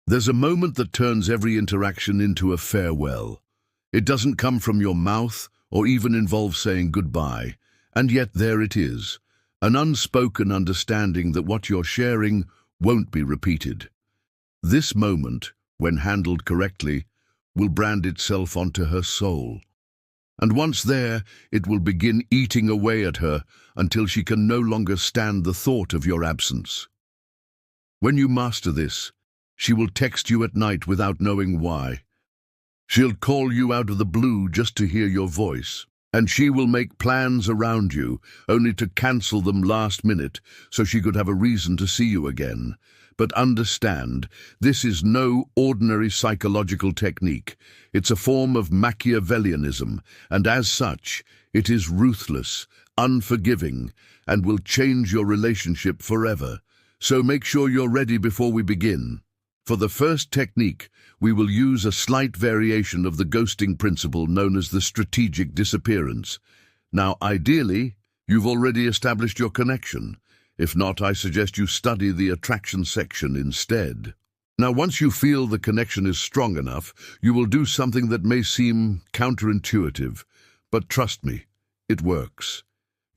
There's a moment that turns every interaction into a farewell. It doesn't come from your mouth or even involve saying goodbye, and yet there it is, an unspoken understanding that what you're sharing won't be repeated. This moment, when handled correctly, will brand itself onto her soul. And once there, it will begin eating away at her until she can no longer stand the thought of your absence. When you master this, she will text you at night without knowing why. She'll call you out of the blue just to hear your voice. And she will make plans around you, only to cancel them last minute so she could have a reason to see you again. But understand, this is no ordinary psychological technique. It's a form of Machiavellianism, and as such, it is ruthless, unforgiving, and will change your relationship forever. So make sure you're ready before we begin. For the first technique, we will use a slight variation of the ghosting principle known as the strategic disappearance. Now, ideally, you've already established your connection. If not, I suggest you study the attraction section instead. Now, once you feel the connection is strong enough, you will do something that may seem counterintuitive, but trust me, it works.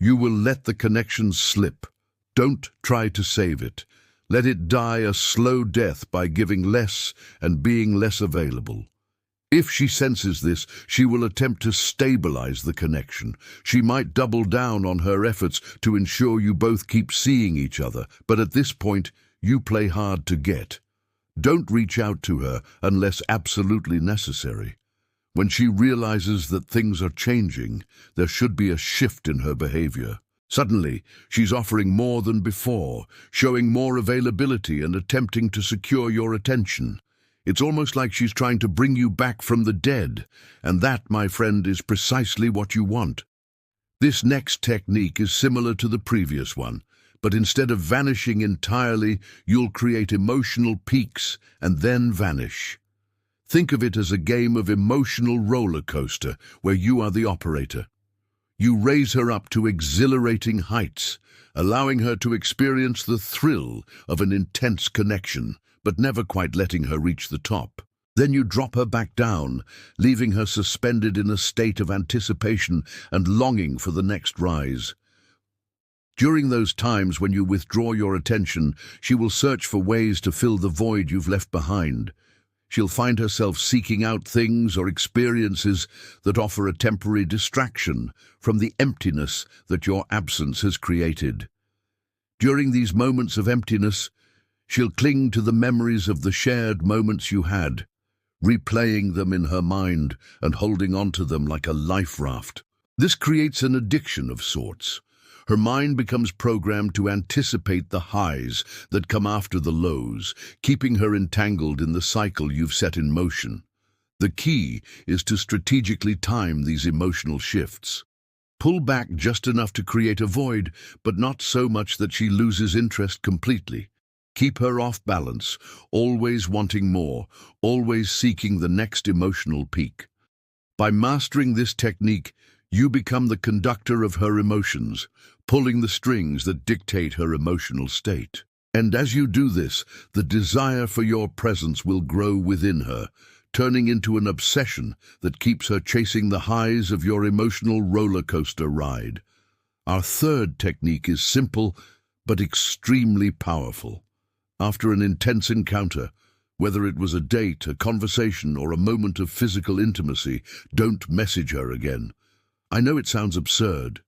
You will let the connection slip. Don't try to save it. Let it die a slow death by giving less and being less available. If she senses this, she will attempt to stabilize the connection. She might double down on her efforts to ensure you both keep seeing each other, but at this point, you play hard to get. Don't reach out to her unless absolutely necessary. When she realizes that things are changing, there should be a shift in her behavior. Suddenly, she's offering more than before, showing more availability and attempting to secure your attention. It's almost like she's trying to bring you back from the dead, and that, my friend, is precisely what you want. This next technique is similar to the previous one, but instead of vanishing entirely, you'll create emotional peaks and then vanish. Think of it as a game of emotional roller coaster where you are the operator. You raise her up to exhilarating heights, allowing her to experience the thrill of an intense connection, but never quite letting her reach the top. Then you drop her back down, leaving her suspended in a state of anticipation and longing for the next rise. During those times when you withdraw your attention, she will search for ways to fill the void you've left behind. She'll find herself seeking out things or experiences that offer a temporary distraction from the emptiness that your absence has created. During these moments of emptiness, she'll cling to the memories of the shared moments you had, replaying them in her mind and holding on to them like a life raft. This creates an addiction of sorts. Her mind becomes programmed to anticipate the highs that come after the lows, keeping her entangled in the cycle you've set in motion. The key is to strategically time these emotional shifts. Pull back just enough to create a void, but not so much that she loses interest completely. Keep her off balance, always wanting more, always seeking the next emotional peak. By mastering this technique, you become the conductor of her emotions, pulling the strings that dictate her emotional state. And as you do this, the desire for your presence will grow within her, turning into an obsession that keeps her chasing the highs of your emotional roller coaster ride. Our third technique is simple, but extremely powerful. After an intense encounter, whether it was a date, a conversation, or a moment of physical intimacy, don't message her again. I know it sounds absurd.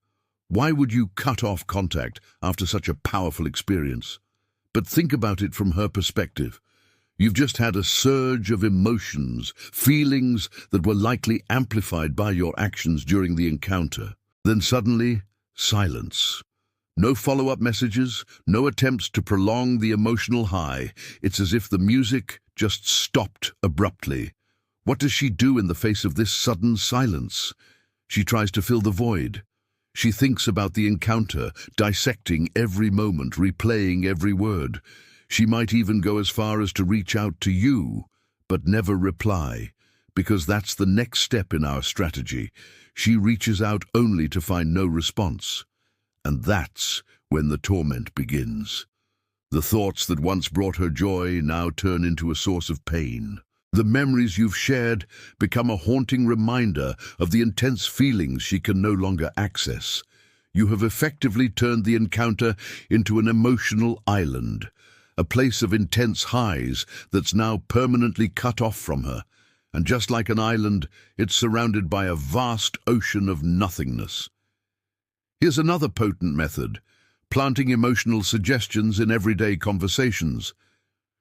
Why would you cut off contact after such a powerful experience? But think about it from her perspective. You've just had a surge of emotions, feelings that were likely amplified by your actions during the encounter. Then suddenly, silence. No follow-up messages, no attempts to prolong the emotional high. It's as if the music just stopped abruptly. What does she do in the face of this sudden silence? She tries to fill the void. She thinks about the encounter, dissecting every moment, replaying every word. She might even go as far as to reach out to you, but never reply, because that's the next step in our strategy. She reaches out only to find no response. And that's when the torment begins. The thoughts that once brought her joy now turn into a source of pain. The memories you've shared become a haunting reminder of the intense feelings she can no longer access. You have effectively turned the encounter into an emotional island, a place of intense highs that's now permanently cut off from her. And just like an island, it's surrounded by a vast ocean of nothingness. Here's another potent method: planting emotional suggestions in everyday conversations.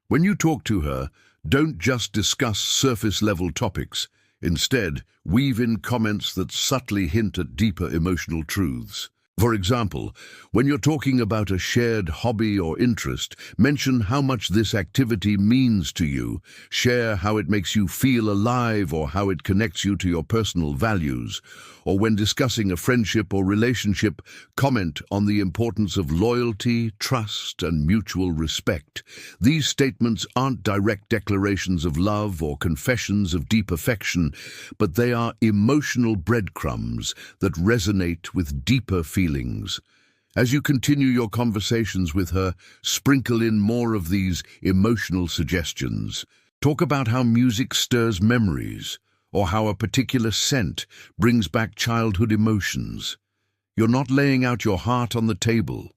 When you talk to her, don't just discuss surface-level topics. Instead, weave in comments that subtly hint at deeper emotional truths. For example, when you're talking about a shared hobby or interest, mention how much this activity means to you. Share how it makes you feel alive or how it connects you to your personal values. Or when discussing a friendship or relationship, comment on the importance of loyalty, trust, and mutual respect. These statements aren't direct declarations of love or confessions of deep affection, but they are emotional breadcrumbs that resonate with deeper feelings. As you continue your conversations with her, sprinkle in more of these emotional suggestions. Talk about how music stirs memories, or how a particular scent brings back childhood emotions. You're not laying out your heart on the table,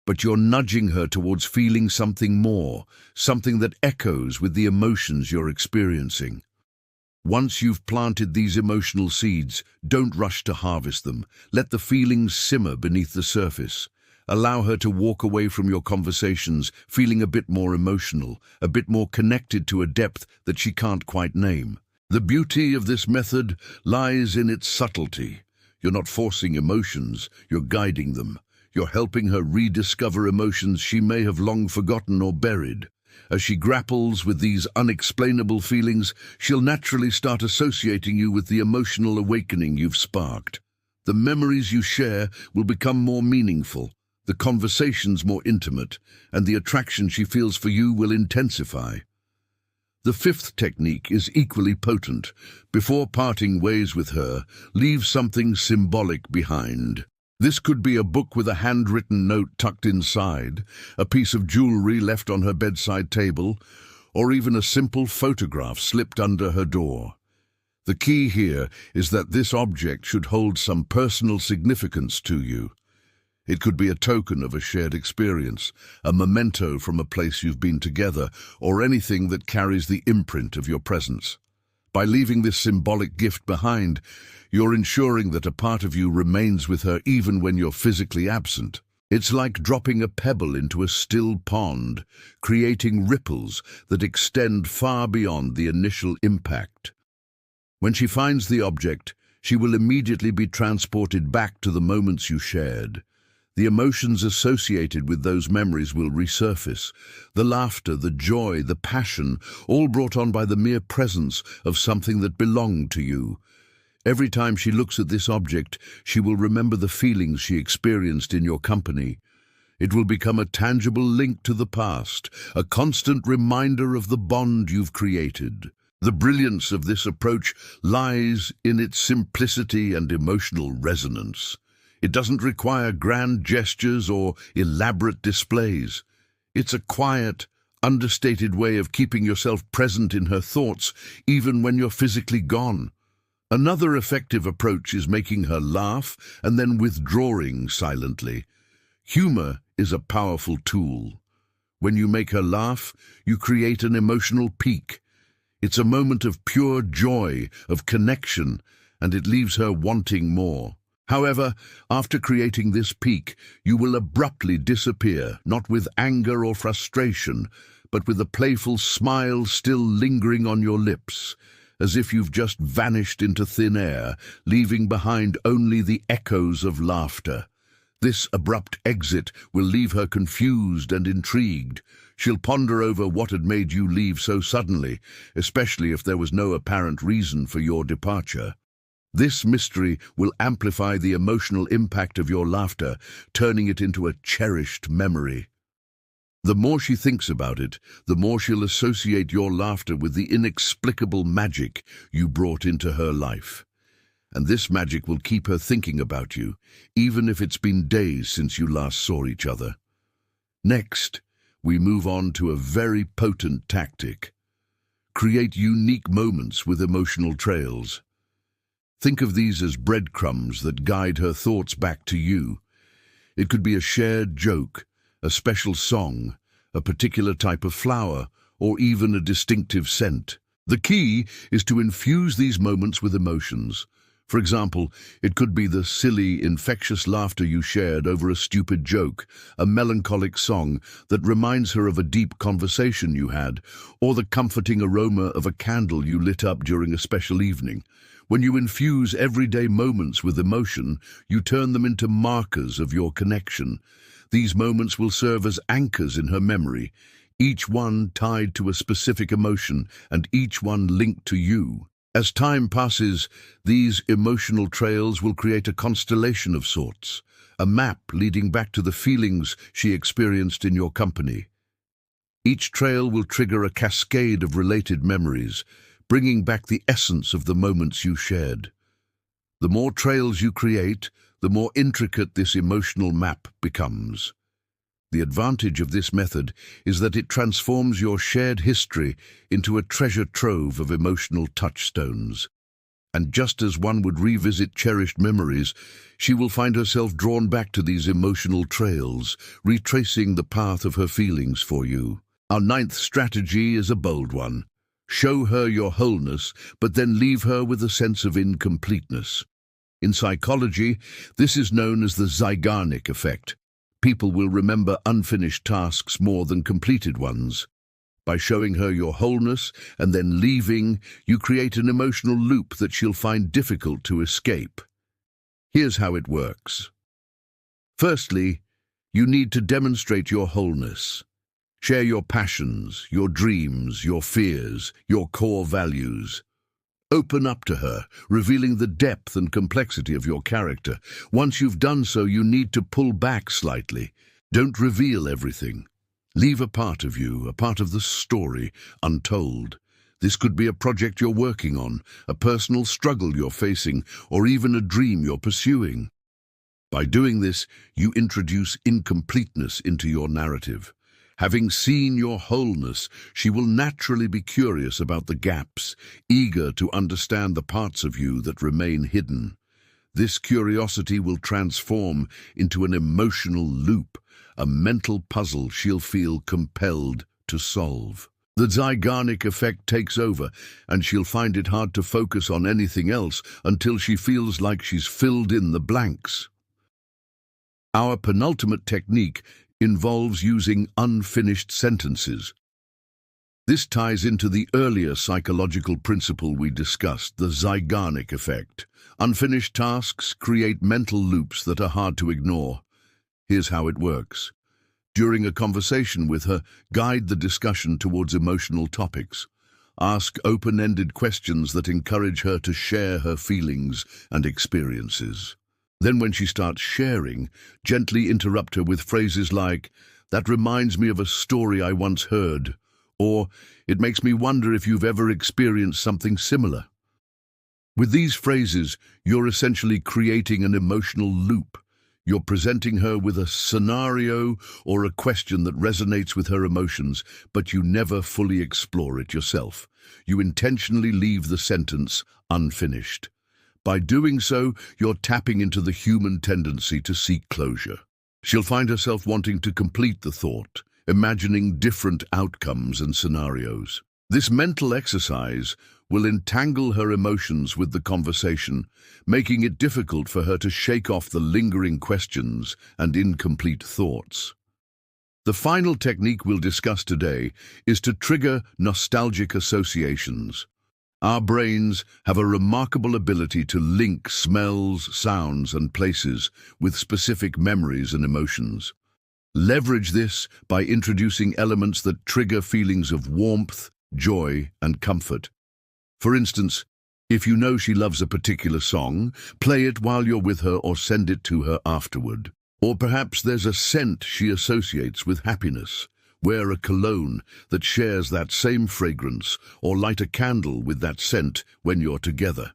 but you're nudging her towards feeling something more, something that echoes with the emotions you're experiencing. Once you've planted these emotional seeds, don't rush to harvest them. Let the feelings simmer beneath the surface. Allow her to walk away from your conversations feeling a bit more emotional, a bit more connected to a depth that she can't quite name. The beauty of this method lies in its subtlety. You're not forcing emotions, you're guiding them. You're helping her rediscover emotions she may have long forgotten or buried. As she grapples with these unexplainable feelings, she'll naturally start associating you with the emotional awakening you've sparked. The memories you share will become more meaningful, the conversations more intimate, and the attraction she feels for you will intensify. The fifth technique is equally potent. Before parting ways with her, leave something symbolic behind. This could be a book with a handwritten note tucked inside, a piece of jewelry left on her bedside table, or even a simple photograph slipped under her door. The key here is that this object should hold some personal significance to you. It could be a token of a shared experience, a memento from a place you've been together, or anything that carries the imprint of your presence. By leaving this symbolic gift behind, you're ensuring that a part of you remains with her even when you're physically absent. It's like dropping a pebble into a still pond, creating ripples that extend far beyond the initial impact. When she finds the object, she will immediately be transported back to the moments you shared. The emotions associated with those memories will resurface. The laughter, the joy, the passion, all brought on by the mere presence of something that belonged to you. Every time she looks at this object, she will remember the feelings she experienced in your company. It will become a tangible link to the past, a constant reminder of the bond you've created. The brilliance of this approach lies in its simplicity and emotional resonance. It doesn't require grand gestures or elaborate displays. It's a quiet, understated way of keeping yourself present in her thoughts, even when you're physically gone. Another effective approach is making her laugh and then withdrawing silently. Humor is a powerful tool. When you make her laugh, you create an emotional peak. It's a moment of pure joy, of connection, and it leaves her wanting more. However, after creating this peak, you will abruptly disappear, not with anger or frustration, but with a playful smile still lingering on your lips, as if you've just vanished into thin air, leaving behind only the echoes of laughter. This abrupt exit will leave her confused and intrigued. She'll ponder over what had made you leave so suddenly, especially if there was no apparent reason for your departure. This mystery will amplify the emotional impact of your laughter, turning it into a cherished memory. The more she thinks about it, the more she'll associate your laughter with the inexplicable magic you brought into her life. And this magic will keep her thinking about you, even if it's been days since you last saw each other. Next, we move on to a very potent tactic. Create unique moments with emotional trails. Think of these as breadcrumbs that guide her thoughts back to you. It could be a shared joke, a special song, a particular type of flower, or even a distinctive scent. The key is to infuse these moments with emotions. For example, it could be the silly, infectious laughter you shared over a stupid joke, a melancholic song that reminds her of a deep conversation you had, or the comforting aroma of a candle you lit up during a special evening. When you infuse everyday moments with emotion, you turn them into markers of your connection. These moments will serve as anchors in her memory, each one tied to a specific emotion and each one linked to you. As time passes, these emotional trails will create a constellation of sorts, a map leading back to the feelings she experienced in your company. Each trail will trigger a cascade of related memories, bringing back the essence of the moments you shared. The more trails you create, the more intricate this emotional map becomes. The advantage of this method is that it transforms your shared history into a treasure trove of emotional touchstones. And just as one would revisit cherished memories, she will find herself drawn back to these emotional trails, retracing the path of her feelings for you. Our ninth strategy is a bold one. Show her your wholeness, but then leave her with a sense of incompleteness. In psychology, this is known as the Zeigarnik effect. People will remember unfinished tasks more than completed ones. By showing her your wholeness and then leaving, you create an emotional loop that she'll find difficult to escape. Here's how it works. Firstly, you need to demonstrate your wholeness. Share your passions, your dreams, your fears, your core values. Open up to her, revealing the depth and complexity of your character. Once you've done so, you need to pull back slightly. Don't reveal everything. Leave a part of you, a part of the story, untold. This could be a project you're working on, a personal struggle you're facing, or even a dream you're pursuing. By doing this, you introduce incompleteness into your narrative. Having seen your wholeness, she will naturally be curious about the gaps, eager to understand the parts of you that remain hidden. This curiosity will transform into an emotional loop, a mental puzzle she'll feel compelled to solve. The Zeigarnik effect takes over, and she'll find it hard to focus on anything else until she feels like she's filled in the blanks. Our penultimate technique involves using unfinished sentences. This ties into the earlier psychological principle we discussed, the Zeigarnik effect. Unfinished tasks create mental loops that are hard to ignore. Here's how it works. During a conversation with her, guide the discussion towards emotional topics. Ask open-ended questions that encourage her to share her feelings and experiences. Then when she starts sharing, gently interrupt her with phrases like, "That reminds me of a story I once heard," or "It makes me wonder if you've ever experienced something similar." With these phrases, you're essentially creating an emotional loop. You're presenting her with a scenario or a question that resonates with her emotions, but you never fully explore it yourself. You intentionally leave the sentence unfinished. By doing so, you're tapping into the human tendency to seek closure. She'll find herself wanting to complete the thought, imagining different outcomes and scenarios. This mental exercise will entangle her emotions with the conversation, making it difficult for her to shake off the lingering questions and incomplete thoughts. The final technique we'll discuss today is to trigger nostalgic associations. Our brains have a remarkable ability to link smells, sounds, and places with specific memories and emotions. Leverage this by introducing elements that trigger feelings of warmth, joy, and comfort. For instance, if you know she loves a particular song, play it while you're with her or send it to her afterward. Or perhaps there's a scent she associates with happiness. Wear a cologne that shares that same fragrance, or light a candle with that scent when you're together.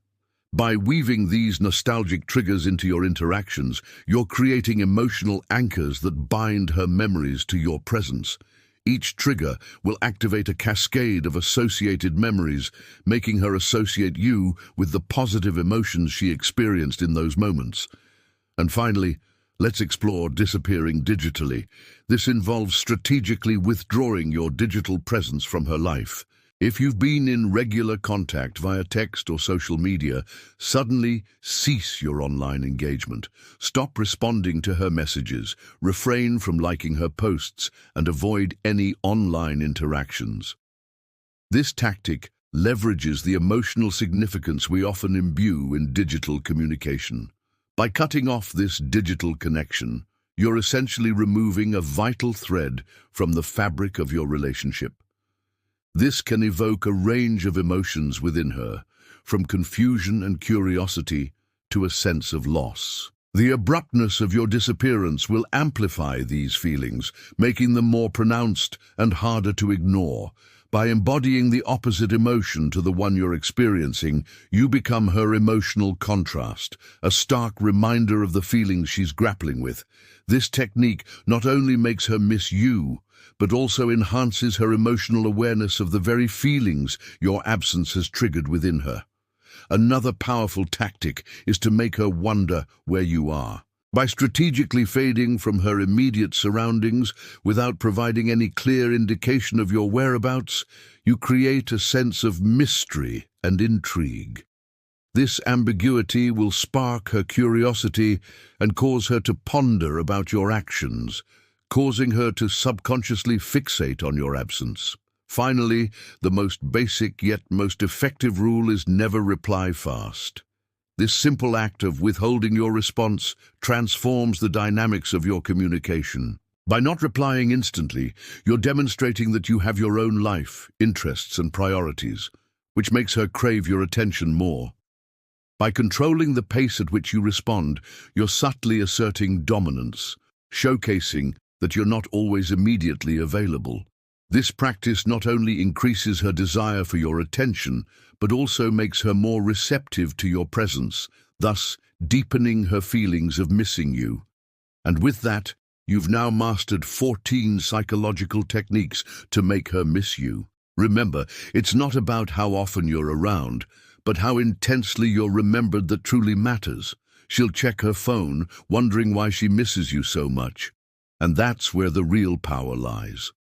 By weaving these nostalgic triggers into your interactions, you're creating emotional anchors that bind her memories to your presence. Each trigger will activate a cascade of associated memories, making her associate you with the positive emotions she experienced in those moments. And finally, let's explore disappearing digitally. This involves strategically withdrawing your digital presence from her life. If you've been in regular contact via text or social media, suddenly cease your online engagement. Stop responding to her messages, refrain from liking her posts, and avoid any online interactions. This tactic leverages the emotional significance we often imbue in digital communication. By cutting off this digital connection, you're essentially removing a vital thread from the fabric of your relationship. This can evoke a range of emotions within her, from confusion and curiosity to a sense of loss. The abruptness of your disappearance will amplify these feelings, making them more pronounced and harder to ignore. By embodying the opposite emotion to the one you're experiencing, you become her emotional contrast, a stark reminder of the feelings she's grappling with. This technique not only makes her miss you, but also enhances her emotional awareness of the very feelings your absence has triggered within her. Another powerful tactic is to make her wonder where you are. By strategically fading from her immediate surroundings without providing any clear indication of your whereabouts, you create a sense of mystery and intrigue. This ambiguity will spark her curiosity and cause her to ponder about your actions, causing her to subconsciously fixate on your absence. Finally, the most basic yet most effective rule is never reply fast. This simple act of withholding your response transforms the dynamics of your communication. By not replying instantly, you're demonstrating that you have your own life, interests, and priorities, which makes her crave your attention more. By controlling the pace at which you respond, you're subtly asserting dominance, showcasing that you're not always immediately available. This practice not only increases her desire for your attention, but also makes her more receptive to your presence, thus deepening her feelings of missing you. And with that, you've now mastered 14 psychological techniques to make her miss you. Remember, it's not about how often you're around, but how intensely you're remembered that truly matters. She'll check her phone, wondering why she misses you so much. And that's where the real power lies.